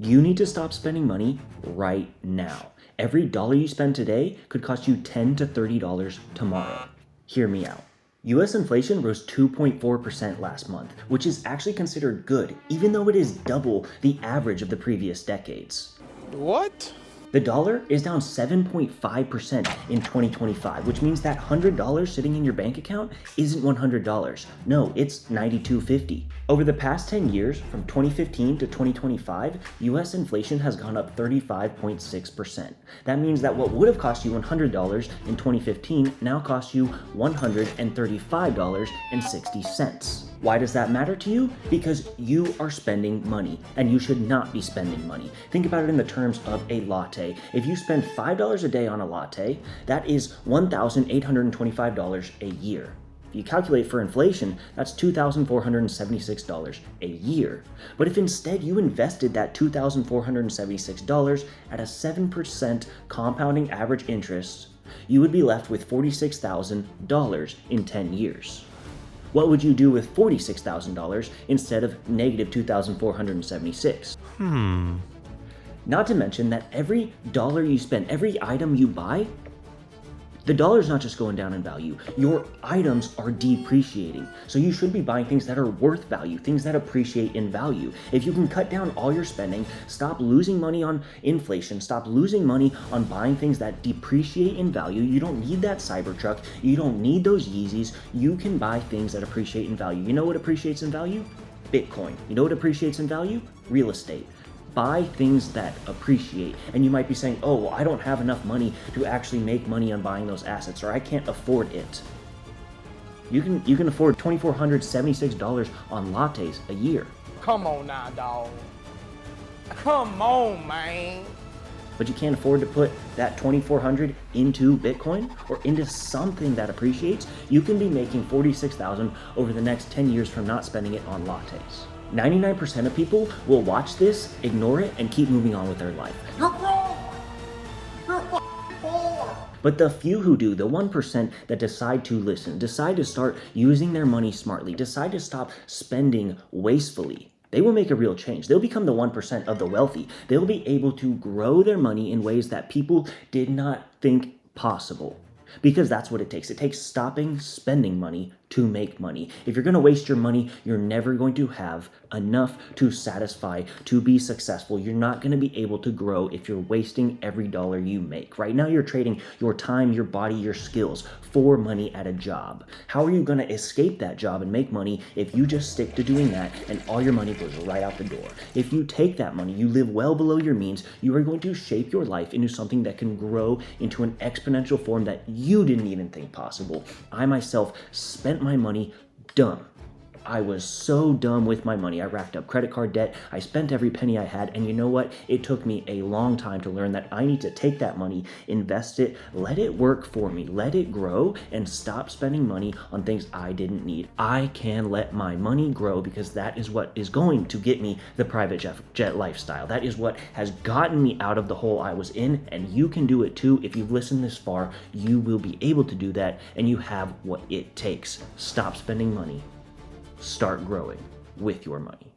You need to stop spending money right now. Every dollar you spend today could cost you $10 to $30 tomorrow. Hear me out. US inflation rose 2.4% last month, which is actually considered good, even though it is double the average of the previous decades. What? The dollar is down 7.5% in 2025, which means that $100 sitting in your bank account isn't $100. No, it's $92.50. Over the past 10 years, from 2015 to 2025, US inflation has gone up 35.6%. That means that what would have cost you $100 in 2015 now costs you $135.60. Why does that matter to you? Because you are spending money, and you should not be spending money. Think about it in the terms of a latte. If you spend $5 a day on a latte, that is $1,825 a year. If you calculate for inflation, that's $2,476 a year. But if instead you invested that $2,476 at a 7% compounding average interest, you would be left with $46,000 in 10 years. What would you do with $46,000 instead of negative $2,476? Not to mention that every dollar you spend, every item you buy, the dollar's not just going down in value. Your items are depreciating. So you should be buying things that are worth value, things that appreciate in value. If you can cut down all your spending, stop losing money on inflation, stop losing money on buying things that depreciate in value. You don't need that Cybertruck. You don't need those Yeezys. You can buy things that appreciate in value. You know what appreciates in value? Bitcoin. You know what appreciates in value? Real estate. Buy things that appreciate. And you might be saying, oh, well, I don't have enough money to actually make money on buying those assets, or I can't afford it. You can afford $2,476 on lattes a year. Come on now, dog. Come on, man. But you can't afford to put that $2,400 into Bitcoin or into something that appreciates. You can be making $46,000 over the next 10 years from not spending it on lattes. 99% of people will watch this, ignore it, and keep moving on with their life. You're wrong. You're f***ing poor. But the few who do, the 1% that decide to listen, decide to start using their money smartly, decide to stop spending wastefully, they will make a real change. They'll become the 1% of the wealthy. They'll be able to grow their money in ways that people did not think possible. Because that's what it takes. It takes stopping spending money to make money. If you're going to waste your money, you're never going to have enough to satisfy, to be successful. You're not going to be able to grow if you're wasting every dollar you make. Right now, you're trading your time, your body, your skills for money at a job. How are you going to escape that job and make money if you just stick to doing that and all your money goes right out the door? If you take that money, you live well below your means, you are going to shape your life into something that can grow into an exponential form that you didn't even think possible. I myself spent my money dumb. I was so dumb with my money. I racked up credit card debt. I spent every penny I had. And you know what? It took me a long time to learn that I need to take that money, invest it, let it work for me, let it grow, and stop spending money on things I didn't need. I can let my money grow because that is what is going to get me the private jet lifestyle. That is what has gotten me out of the hole I was in. And you can do it too. If you've listened this far, you will be able to do that. And you have what it takes. Stop spending money. Start growing with your money.